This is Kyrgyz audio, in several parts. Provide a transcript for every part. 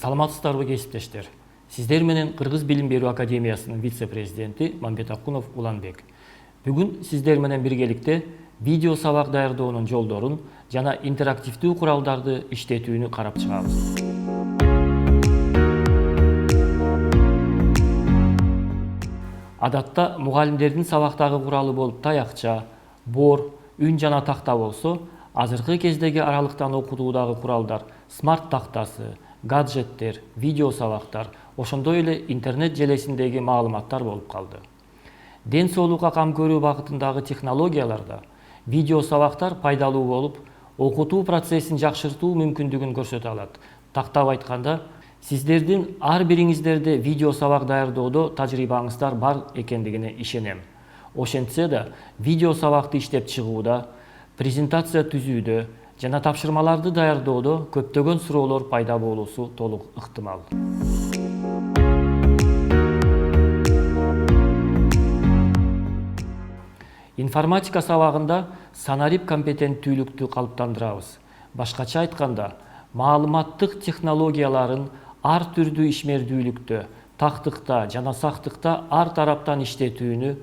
Саламатсыздарбы кесиптештер. Сиздер менен Кыргыз Билим Берүү Академиясынын вице-президенти Мамбет Акунов Уланбек. Бүгүн сиздер менен биргеликте видео сабак даярдоонун жолдорун жана интерактивдүү куралдарды иштетүүнү карап чыгабыз. Адатта мугалимдердин сабактагы куралы болуп таякча, бор, үн жана такта болсо, азыркы кездеги аралыктан окутуудагы куралдар смарт тактасы, гаджеттер, видео сабактар, ошондой эле интернет желесиндеги маалыматтар болуп калды. Ден соолукка кам көрүү багытындагы технологияларда видео сабактар пайдалуу болуп, окутуу процессин жакшыртуу мүмкүндүгүн көрсөтө алат. Тактап айтканда, сиздердин ар бириңиздерде видео сабак даярдоодо тажрыйбаңыздар бар экендигине ишенем. Ошентсе да, видео сабакты иштеп чыгууда, презентация түзүүдө жана тапшырмаларды даярдоодо көптөгөн суроолор пайда болуусу толук ыктымал. Информатика сабагында санарип компетенттүүлүктү калыптандырабыз. Башкача айтканда, маалыматтык технологияларын ар түрдүү ишмердүүлүктө, тактыкта жана сактыкта ар тараптан иштетүүнү,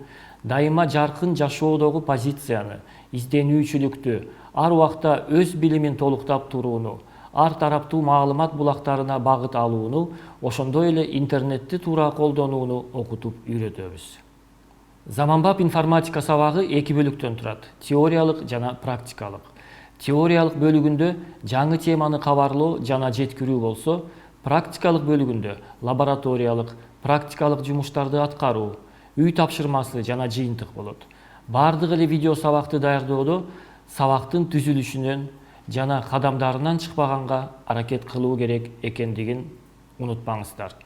дайыма жаркын жашоодогу позицияны, изденүүчүлүктү, ар убакта өз билимин толуктап турууну, ар тараптуу маалымат булактарына багыт алууну, ошондой эле интернетти туура колдонууну окутуп үйрөтөбүз. Заманбап информатика сабагы эки бөлүктөн турат: теориялык жана практикалык. Теориялык бөлүгүндө жаңы теманы кабарлоо жана жеткирүү болсо, практикалык бөлүгүндө лабораториялык, практикалык жумуштарды аткаруу, үй тапшырмасы жана жыйынтык болот. Бардык эле видео сабакты даярдоодо сабактын түзүлүшүнөн жана кадамдарынан чыкпаганга аракет кылуу керек экендигин унутпаңыздар.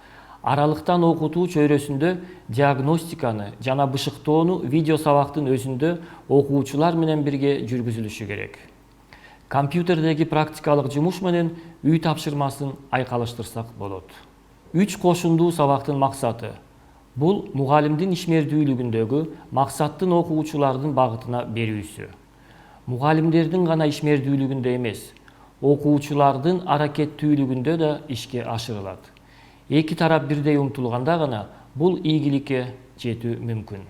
Аралыктан окутуу чөйрөсүндө диагностиканы жана бышыктоону видео сабактын өзүндө окуучулар менен бирге жүргүзүлүшү керек. Компьютердеги практикалык жумуш менен үй тапшырмасын айкалыштырсак болот. 3 кошундуу сабактын максаты бул мугалимдин ишмердүүлүгүндөгү максаттын окуучулардын багытына берүүсү. Мугалимдердин гана ишмердүүлүгүндө эмес, окуучулардын аракеттүүлүгүндө да ишке ашырылат. Эки тарап бирдей умтулганда гана бул ийгиликке жетүү мүмкүн.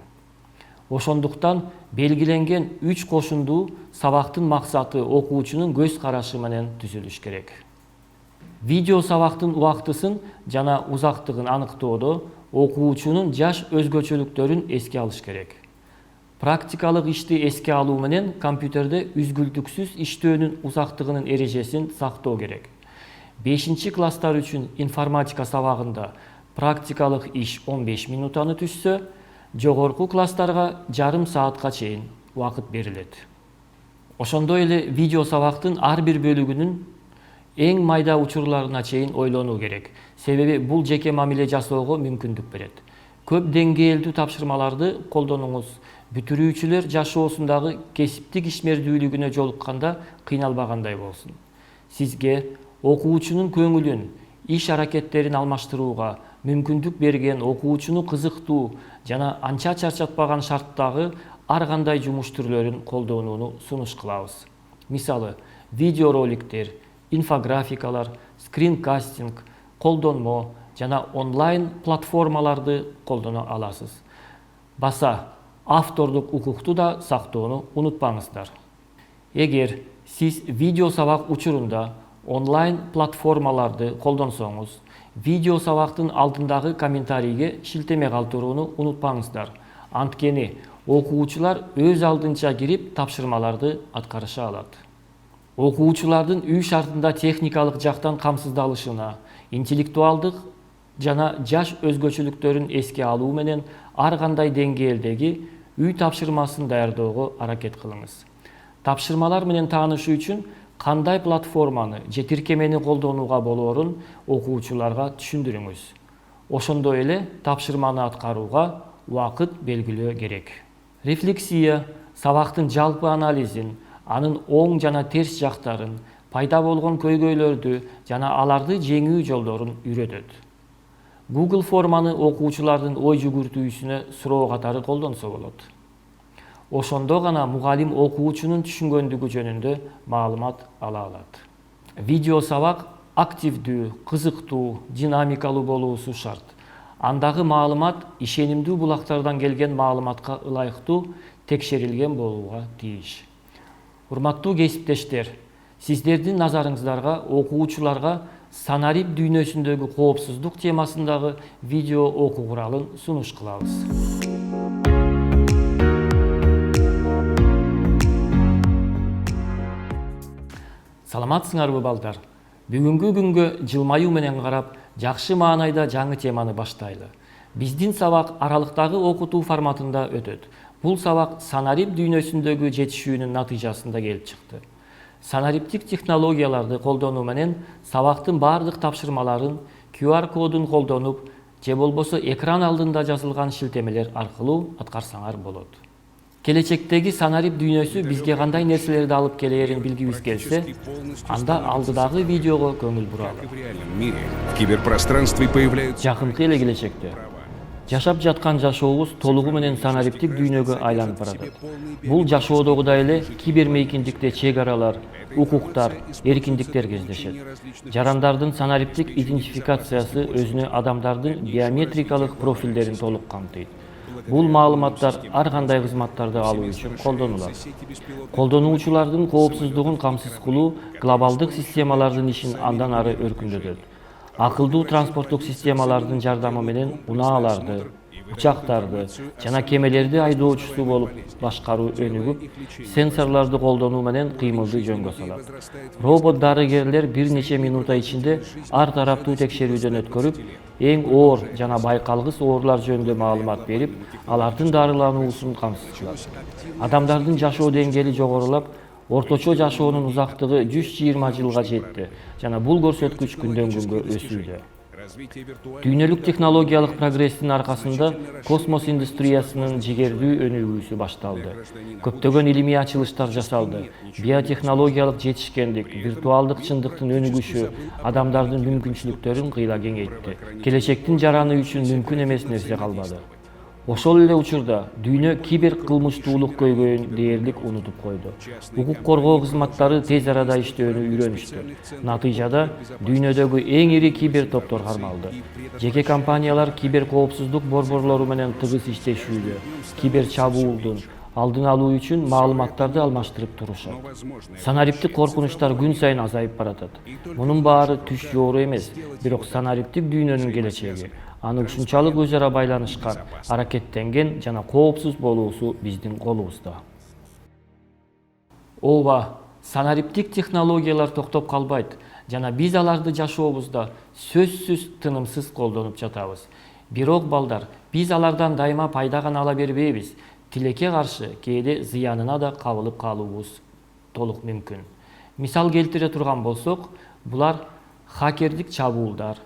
Ошондуктан белгиленген 3 кошундуу сабактын максаты окуучунун көз карашы менен түзүлүш керек. Видео сабактын убактысын жана узактыгын аныктоодо окуучунун жаш өзгөчөлүктөрүн эске алыш керек. Практикалык ишти эске алуу менен компьютерде үзгүлтүксүз иштөөнүн узактыгынын эрежесин сактоо керек. 5-класстар үчүн информатика сабагында практикалык иш 15 минутаны түзсө, жогорку класстарга жарым саатка чейин убакыт берилет. Ошондой эле видео сабактын ар бир бөлүгүнүн эң майда учурларына чейин ойлонуу керек. Себеби бул жеке мамиле жасоого мүмкүндүк берет. Көп деңгээлдүү тапшырмаларды колдонуңуз. Бүтүрүүчүлөр жашоосундагы кесиптик ишмердүүлүгүнө жолукканда кыйналбагандай болсун. Сизге окуучунун көңүлүн, иш аракеттерин алмаштырууга мүмкүндүк берген, окуучуну кызыктуу жана анча чарчатпаган шарттагы ар кандай жумуш түрлөрүн колдонууну сунуш кылабыз. Мисалы, видеороликтер, инфографикалар, скринкастинг, колдонмо жана онлайн платформаларды колдоно аласыз. Баса, автордук укукту да сактоону унутпаңыздар. Эгер сиз видео сабак учурунда онлайн платформаларды колдонсоңуз, видео сабактын алдындагы комментарийге шилтеме калтырууну унутпаңыздар. Анткени окуучулар өз алдынча кирип тапшырмаларды аткарыша алат. Окуучулардын үй шартында техникалык жактан камсыздалышына, интеллектуалдык жана жаш өзгөчөлүктөрүн эске алуу менен ар кандай деңгээлдеги үй тапшырмасын даярдоого аракет кылыңыз. Тапшырмалар менен таанышуу үчүн кандай платформаны же тиркемени колдонууга болоорун окуучуларга түшүндүрүңүз. Ошондой эле тапшырманы аткарууга убакыт белгилөө керек. Рефлексия сабактын жалпы анализин, анын оң жана терс жактарын, пайда болгон көйгөйлөрдү жана аларды жеңүү жолдорун үйрөтөт. Google форманы окуучулардын ой жүгүртүүсүнө суроо катары колдонсо болот. Ошондо гана мугалим окуучунун түшүнгөндүгү жөнүндө маалымат ала алат. Видео сабак активдүү, кызыктуу, динамикалуу болуусу шарт. Андагы маалымат ишенимдүү булактардан келген маалыматка ылайыктуу текшерилген болууга тийиш. Урматтуу кесиптештер, сиздердин назарыңыздарга окуучуларга санарип дүйнөсүндөгү коопсуздук темасындагы видео окуу куралын сунуш кылабыз. Саламатсыңарбы балдар? Бүгүнкү күнгө жылмаюу менен карап, жакшы маанайда жаңы теманы баштайлы. Биздин сабак аралыктагы окутуу форматында өтөт. Бул сабак санарип дүйнөсүндөгү жетишүүнүн натыйжасында келип чыкты. Санариптик технологияларды колдонуу менен сабактын баардык тапшырмаларын QR кодун колдонуп, же болбосо экран алдында жазылган шилтемелер аркылуу аткарсаңар болот. Келечектеги санарип дүйнөсү бизге кандай нерселерди алып келээрин билгибиз келсе, анда алдыдагы видеого көңүл буралы. Жакынкы эле келечекте жашап жаткан жашообуз толугу менен санариптик дүйнөгө айланып баратат. Бул жашоодогудай эле кибермейкиндикте чек аралар, укуктар, эркиндиктер кездешет. Жарандардын санариптик идентификациясы өзүнө адамдардын биометрикалык профилдерин толук камтыйт. Бул маалыматтар ар кандай кызматтарды алуу үчүн колдонулат. Колдонуучулардын коопсуздугун камсыз кылуу глобалдык системалардын ишин андан ары өркүндөтөт. Акылдуу транспорттук системалардын жардамы менен унааларды, учактарды жана кемелерди айдоочусу болуп башкаруу өнүгүп, сенсорлорду колдонуу менен кыймылды жөнгө салат. Робот дарыгерлер бир нече минута ичинде ар тараптуу текшерүүдөн өткөрүп, эң оор жана байкалгыс оорулар жөнүндө маалымат берип, алардын дарылануусун камсыз кылат. Адамдардын жашоо деңгээли жогорулап, орточо жашоонун узактыгы 120 жылга жетти жана бул көрсөткүч күндөн күнгө өсүүдө. Дүйнөлүк технологиялык прогресстин аркасында космос индустриясынын жигердүү өнүгүүсү башталды. Көптөгөн илимий ачылыштар жасалды. Биотехнологиялык жетишкендик, виртуалдык чындыктын өнүгүшү адамдардын мүмкүнчүлүктөрүн кыйла кеңейтти. Келечектин жараны үчүн мүмкүн эмес нерсе калбады. Ошол эле учурда дүйнө кибер кылмыштуулук көйгөйүн дээрлик унутуп койду. Укук коргоо кызматтары тез арада иштөөнү үйрөнүштү. Натыйжада дүйнөдөгү эң ири кибер топтор кармалды. Жеке компаниялар кибер коопсуздук борборлору менен тыгыз иштешүүдө, кибер чабуулдун алдын алуу үчүн маалыматтарды алмаштырып турушат. Санариптик коркунучтар күн сайын азайып баратат. Мунун баары түш жоору эмес, бирок санариптик дүйнөнүн келечеги. Аны ушунчалык өз ара байланышкан, аракеттенген жана коопсуз болуусу биздин колубузда. Ооба, санариптик технологиялар токтоп калбайт жана биз аларды жашообузда сөзсүз тынымсыз колдонуп жатабыз. Бирок балдар, биз алардан дайыма пайда гана ала бербейбиз. Тилекке каршы кээде зыянына да кабылып калуубуз толук мүмкүн. Мисал келтире турган болсок, булар хакердик чабуулдар,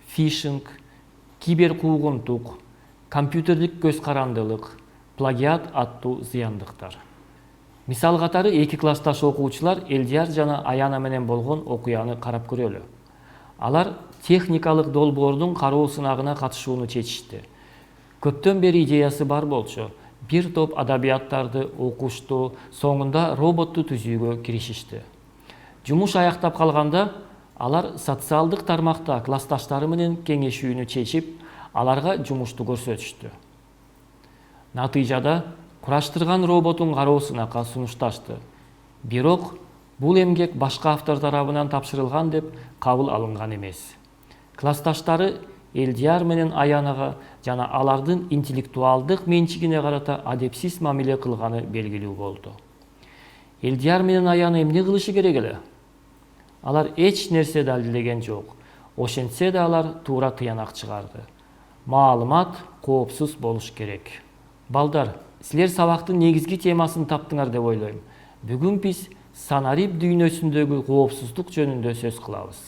фишинг, кибер куугунтук, компьютерлик көз карандылык, плагиат аттуу зыяндыктар. Мисал катары 2 классташ окуучулар Элдияр жана Аяна менен болгон окуяны карап көрөлү. Алар техникалык долбоордун кароо сынагына катышууну чечишти. Көптөн бери идеясы бар болчу. Бир топ адабияттарды окушту, соңунда роботту түзүүгө киришишти. Жумуш аяктап калганда алар социалдык тармакта классташтары менен кеңешүүнү чечип, аларга жумушту көрсөтүштү. Натыйжада кураштырган роботун кароосуна сунушташты. Бирок бул эмгек башка автор тарабынан тапшырылган деп кабыл алынган эмес. Классташтары Элдияр менен Аянага жана алардын интеллектуалдык менчигине карата адепсиз мамиле кылганы белгилүү болду. Элдияр менен Аяна эмне кылышы керек эле? Алар эч нерсе далилдеген жок. Ошентсе да алар туура тыянак чыгарды. Маалымат коопсуз болуш керек. Балдар, силер сабактын негизги темасын таптыңар деп ойлойм. Бүгүн биз санарип дүйнөсүндөгү коопсуздук жөнүндө сөз кылабыз.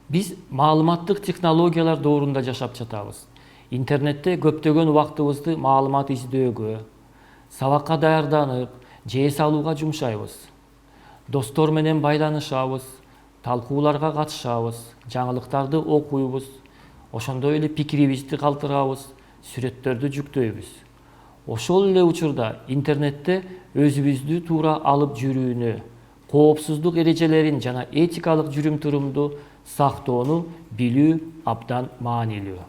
Биз маалыматтык технологиялар доорунда жашап жатабыз. Интернетте көптөгөн убактыбызды маалымат издөөгө, сабакка даярданып, же эс алууга жумшайбыз. Достор менен байланышабыз, талкууларга катышабыз, жаңылыктарды окуйбуз, ошондой эле пикирибизди калтырабыз, сүрөттөрдү жүктөйбүз. Ошол эле учурда интернетте өзүбүздү туура алып жүрүүнү, коопсуздук эрежелерин жана этикалык жүрүм-турумду сактоону билүү абдан маанилүү.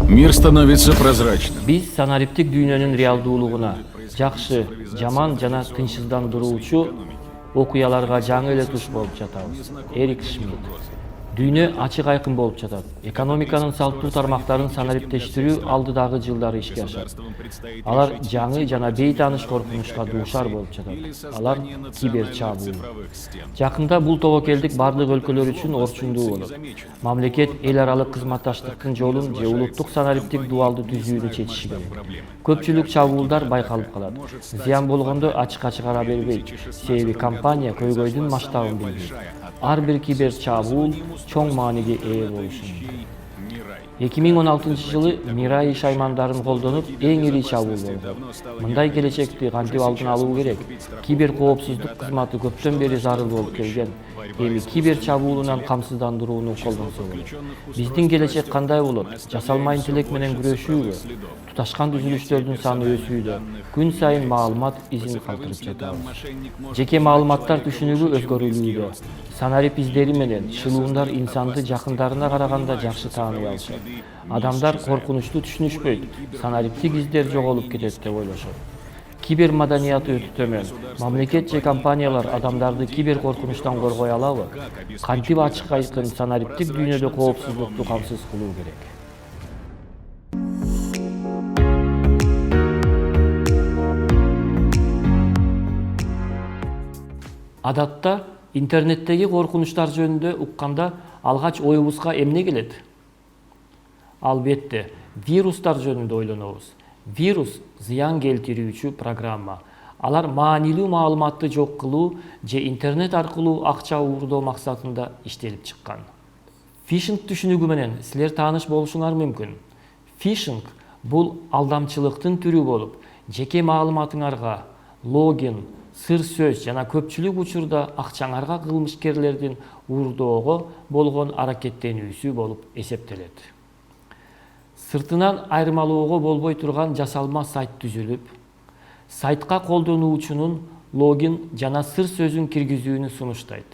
Мир становится прозрачным. Биз санариптик дүйнөнүн реалдуулугуна, жакшы, жаман жана тынчсыздандыруучу окуяларга жаңы эле туш болуп жатабыз. Эрик Шмидт. Дүйнө ачык айкын болуп жатат. Экономиканын салттуу тармактарын санариптештирүү алдыдагы жылдары ишке ашат. Алар жаңы жана бейтааныш коркунучка дуушар болуп жатат. Алар кибер чабуу. Жакында бул тобокелдик бардык өлкөлөр үчүн орчундуу болот. Мамлекет эл аралык кызматташтыктын жолун же улуттук санариптик дубалды түзүүнү чечиши керек. Көпчүлүк чабуулдар байкалып калат. Зыян болгондо ачыкка чыгара бербейт. Себеби компания көйгөйдүн масштабын билбейт. Ар бир кибер чабуул чоң мааниге ээ болушу мүмкүн. 2016 жылы Мирай шаймандарын колдонуп эң ири чабуул болгон. Мындай келечекти кантип алдын алуу керек? Кибер коопсуздук кызматы көптөн бери зарыл болуп келген. Эми кибер чабуулунан камсыздандырууну колдонсо болот. Биздин келечек кандай болот? Жасалма интеллект менен күрөшүүбү? Туташкан түзүлүштөрдүн саны өсүүдө. Күн сайын маалымат изин калтырып жатабыз. Жеке маалыматтар түшүнүгү өзгөрүлүүдө. Санарип издери менен шылуундар инсанды жакындарына караганда жакшы тааный алышат. Адамдар коркунучту түшүнүшпөйт. Санариптик издер жоголуп кетет деп ойлошот. Кибер маданияты өтө төмөн. Мамлекет же компаниялар адамдарды кибер коркунучтан коргой алабы? Кантип ачык айкын санариптик дүйнөдө коопсуздукту камсыз кылуу керек? Адатта интернеттеги коркунучтар жөнүндө укканда алгач оюбузга эмне келет? Албетте, вирустар жөнүндө ойлонобуз. Вирус зыян келтирүүчү программа. Алар маанилүү маалыматты жок кылуу же интернет аркылуу акча уурдоо максатында иштелип чыккан. Фишинг түшүнүгү менен силер тааныш болушуңар мүмкүн. Фишинг бул алдамчылыктын түрү болуп, жеке маалыматыңарга логин, сыр сөз жана көпчүлүк учурда акчаңарга кылмышкерлердин уурдоого болгон аракеттенүүсү болуп эсептелет. Сыртынан айырмалоого болбой турган жасалма сайт түзүлүп, сайтка колдонуучунун логин жана сыр сөзүн киргизүүнү сунуштайт.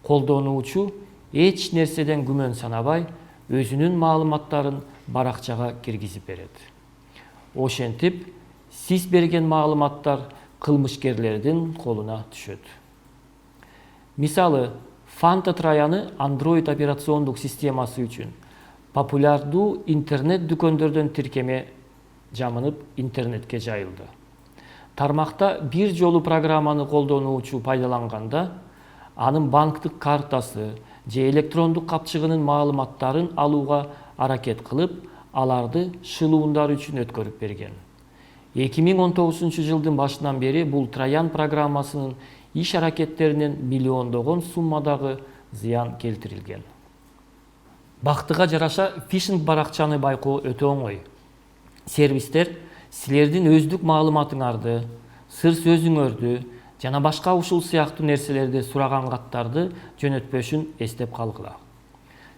Колдонуучу эч нерседен күмөн санабай, өзүнүн маалыматтарын баракчага киргизип берет. Ошентип, сиз берген маалыматтар кылмышкерлердин колуна түшөт. Мисалы, Fanta Trayаны Android операциондук системасы үчүн популярдуу интернет дүкөндөрдөн тиркеме жамынып интернетке жайылды. Тармакта бир жолу программаны колдонуучу пайдаланганда, анын банктык картасы же электрондук капчыгынын маалыматтарын алууга аракет кылып, аларды шылуундар үчүн өткөрүп берген. 2019 жылдын башынан бери бул Троян программасынын иш аракеттеринен миллиондогон суммадагы зыян келтирилген. Бактыга жараша фишинг баракчаны байкоо өтө оңой. Сервистер силердин өздүк маалыматыңарды, сыр сөзүңөрдү жана башка ушул сыяктуу нерселерди сураган каттарды жөнөтпөшүн эстеп калгыла.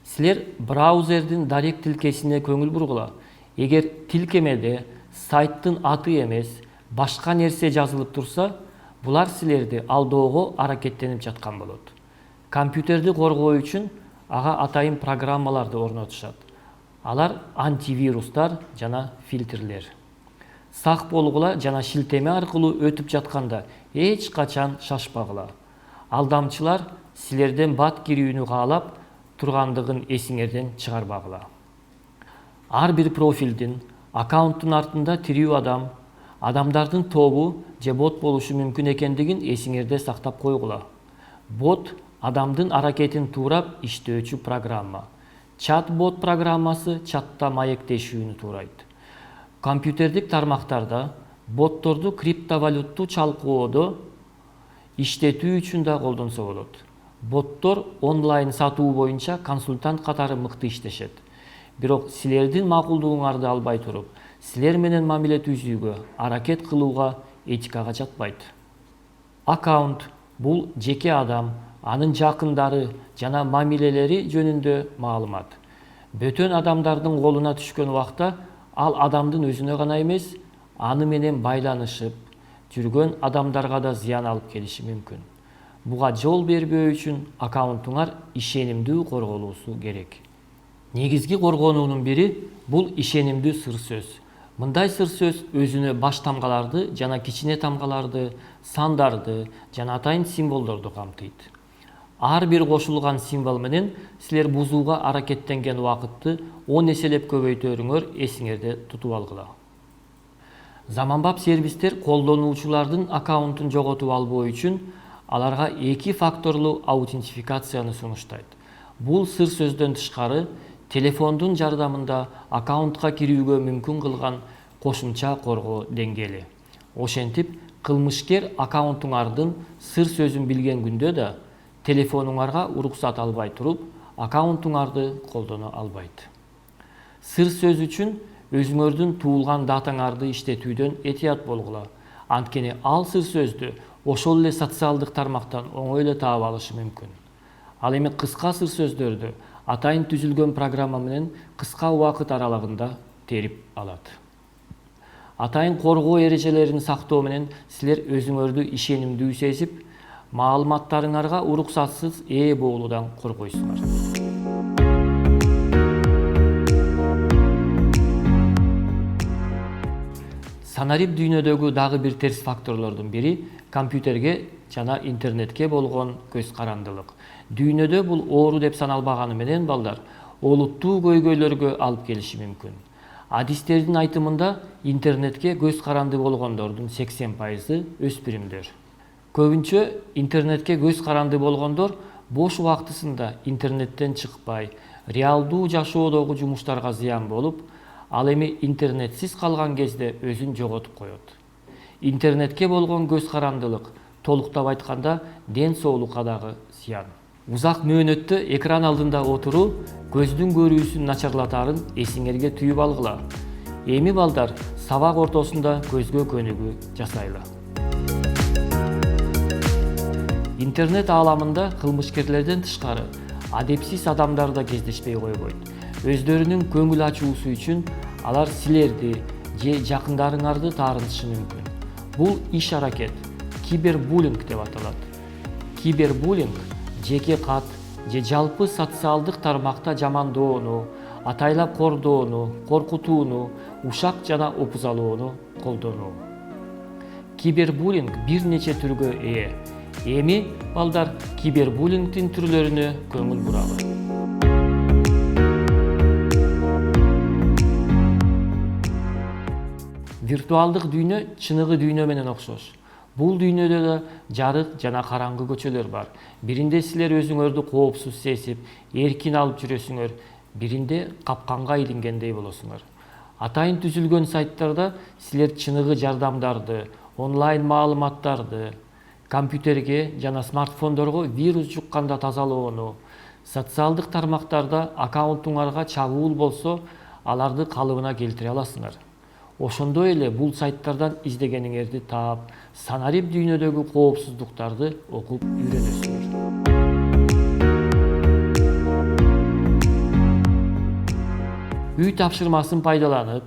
Силер браузердин дарек тилкесине көңүл бургула. Эгер тилкемеде сайттын аты эмес, башка нерсе жазылып турса, булар силерди алдаого аракеттенип жаткан болот. Компьютерди коргоо үчүн ага атайын программаларды орнотушат. Алар антивирустар жана фильтрлер. Сак болгула жана шилтеме аркылуу өтүп жатканда эч качан шашпагыла. Алдамчылар силерден бат кирүүнү каалап тургандыгын эсиңерден чыгарбагыла. Ар бир профилдин, аккаунттун артында тирүү адамдардын тобу же бот болушу мүмкүн экендигин эсиңерде сактап койгула. Бот адамдын аракетин туурап иштөөчү программа. Чат-бот программасы чатта маектешүүнү туурайт. Компьютердик тармактарда ботторду криптовалюттуу чалкоодо иштетүү үчүн да колдонсо болот. Боттор онлайн сатуу боюнча консультант катары мыкты иштешет. Бирок силердин макулдугуңарды албай туруп, силер менен мамиле түзүүгө, аракет кылууга этикага жатпайт. Аккаунт бул жеке адам, анын жакындары жана мамилелери жөнүндө маалымат. Бөтөн адамдардын колуна түшкөн убакта ал адамдын өзүнө гана эмес, аны менен байланышып, жүргөн адамдарга да зыян алып келиши мүмкүн. Буга жол бербөө үчүн аккаунтуңар ишенимдүү корголуусу керек. Негизги коргонуунун бири бул ишенимдүү сыр сөз. Мындай сыр сөз өзүнө баш тамгаларды жана кичине тамгаларды, сандарды жана атайын символдорду камтыйт. Ар бир кошулган символ менен силер бузууга аракеттенген убакытты 10 эселеп көбөйтөрүңөр эсиңерде тутуп алгыла. Заманбап сервистер колдонуучулардын аккаунтун жоготуп албоо үчүн аларга 2 факторлуу аутентификацияны сунуштайт. Бул сыр сөздөн тышкары телефондун жардамында аккаунтка кирүүгө мүмкүн кылган кошумча коргоо деңгээли. Ошентип, кылмышкер аккаунтуңардын сыр сөзүн билген күндө да телефонуңарга уруксат албай туруп, аккаунтуңарды колдоно албайт. Сыр сөз үчүн өзүңөрдүн туулган датаңарды иштетүүдөн этият болгула. Анткени ал сыр сөздү ошол эле социалдык тармактан оңой эле таап алышы мүмкүн. Ал эми кыска сыр сөздөрдү атайын түзүлгөн программа менен кыска убакыт аралыгында терип алат. Атайын коргоо эрежелерин сактоо менен силер өзүңөрдү ишенимдүү сезип, маалыматтарыңарга уруксатсыз ээ болуудан коргойсуңар. Санарип дүйнөдөгү дагы бир терс факторлордун бири компьютерге жана интернетке болгон көз карандылык. Дүйнөдө бул оору деп саналбаганы менен балдар олуттуу көйгөйлөргө алып келиши мүмкүн. Адистердин айтымында интернетке көз каранды болгондордун 80% өспүрүмдөр. Көбүнчө интернетке көз каранды болгондор бош убактысында интернеттен чыкпай, реалдуу жашоодогу жумуштарга зыян болуп, ал эми интернетсиз калган кезде өзүн жоготуп коет. Интернетке болгон көз карандылык толуктап айтканда ден соолукка дагы зыян. Узак мөөнөттө экран алдында отуруу көздүн көрүүсүн начарлатарын эсиңерге түйүп алгыла. Эми балдар сабак ортосунда көзгө көнүгүү жасайлы. Интернет ааламында кылмышкерлерден тышкары адепсиз адамдар да кездешпей койбойт. Өздөрүнүн көңүл ачуусу үчүн алар силерди же жакындарыңарды таарынтышы мүмкүн. Бул иш аракет кибербуллинг деп аталат. Кибербуллинг жеке кат же жалпы социалдык тармакта жамандоону, атайлап кордоону, коркутууну, ушак жана опузалоону колдонуу. Кибербуллинг бир нече түргө ээ. Эми балдар кибербуллингдин түрлөрүнө көңүл буралы. Виртуалдык дүйнө чыныгы дүйнө менен окшош. Бул дүйнөдө да жарык жана караңгы көчөлөр бар. Биринде силер өзүңөрдү коопсуз сезип, эркин алып жүрөсүңөр, биринде капканга илингендей болосуңар. Атайын түзүлгөн сайттарда силер чыныгы жардамдарды, онлайн маалыматтарды, компьютерге жана смартфондорго вирус жукканда тазалоону, социалдык тармактарда аккаунтуңарга чабуул болсо, аларды калыбына келтире аласыңар. Ошондой эле бул сайттардан издегениңерди таап, санарип дүйнөдөгү коопсуздуктарды окуп үйрөнөсүңөр. Үй тапшырмасын пайдаланып,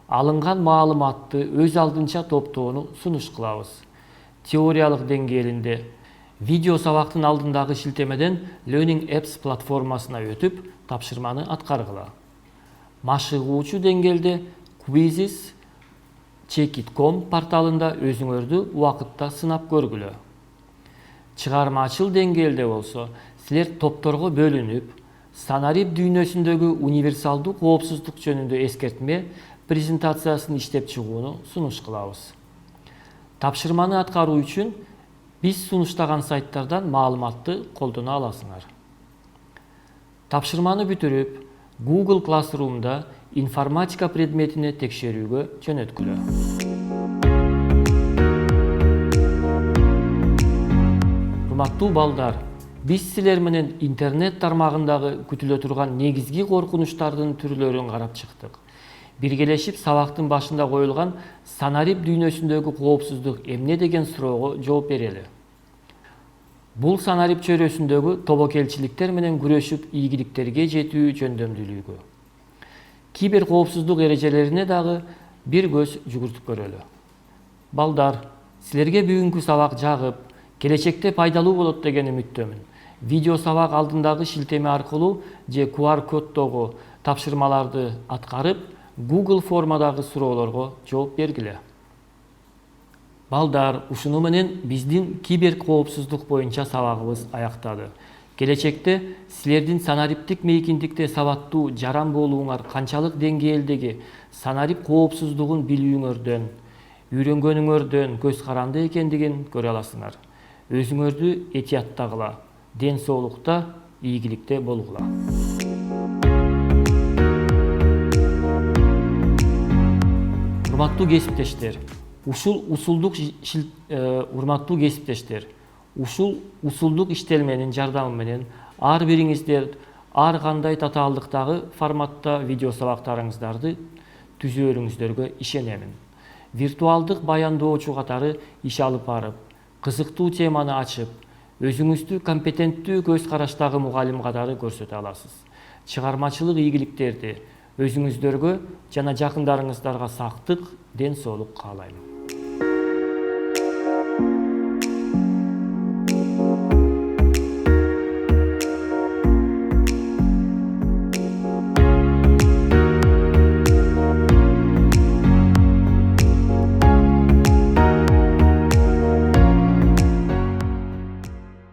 алынган маалыматты өз алдынча топтоону сунуш кылабыз. Теориялык деңгээлинде видео сабактын алдындагы шилтемеден Learning Apps платформасына өтүп, тапшырманы аткаргыла. Машыгуучу деңгээлде Quizzes.checkit.com порталында өзүңөрдү убакытта сынап көргүлө. Чыгармачыл деңгээлде болсо, силер топторго бөлүнүп, санарип дүйнөсүндөгү универсалдуу коопсуздук жөнүндө эскертме презентациясын иштеп чыгууну сунуш кылабыз. Тапшырманы аткаруу үчүн биз сунуштаган сайттардан маалыматты колдоно аласыңар. Тапшырманы бүтүрүп, Google Classroom'да информатика предметине текшерүүгө жөнөткүлө. Урматтуу балдар, биз силер менен интернет тармагындагы күтүлө турган негизги коркунучтардын түрлөрүн карап чыктык. Биргелешип сабактын башында коюлган санарип дүйнөсүндөгү коопсуздук эмне деген суроого жооп берели. Бул санарип чөйрөсүндөгү тобокелчиликтер менен күрөшүп ийгиликтерге жетүү жөндөмдүүлүгү. Киберкоопсуздук эрежелерине дагы бир көз жүгүртүп көрөлү. Балдар, Силерге бүгүнкү сабак жагып, келечекте пайдалуу болот деген үмүттөмүн. Видео сабак алдындагы шилтеме аркылуу же QR коддогу тапшырмаларды аткарып, Google формадагы суроолорго жооп бергиле. Балдар, ушуну менен биздин кибер коопсуздук боюнча сабагыбыз аяктады. Келечекте силердин санариптик мейкиндикте сабаттуу жаран болууңар канчалык деңгээлдеги санарип коопсуздугун билүүңөрдөн, үйрөнгөнүңөрдөн көз каранды экендигин көрө аласыңар. Өзүңөрдү этияттагыла, ден соолукта, ийгиликте болгула. Урматтуу кесиптештер, ушул усулдук иштелменин жардамы менен ар бириңиздер ар кандай татаалдыктагы форматта видео сабактарыңыздарды түзөөрүңүздөргө ишенемин. Виртуалдык баяндоочу катары иш алып барып, кызыктуу теманы ачып, өзүңүздү компетенттүү көз караштагы мугалим катары көрсөтө аласыз. Чыгармачылык ийгиликтерди өзүңүздөргө жана жакындарыңыздарга сактык, ден соолук каалайм.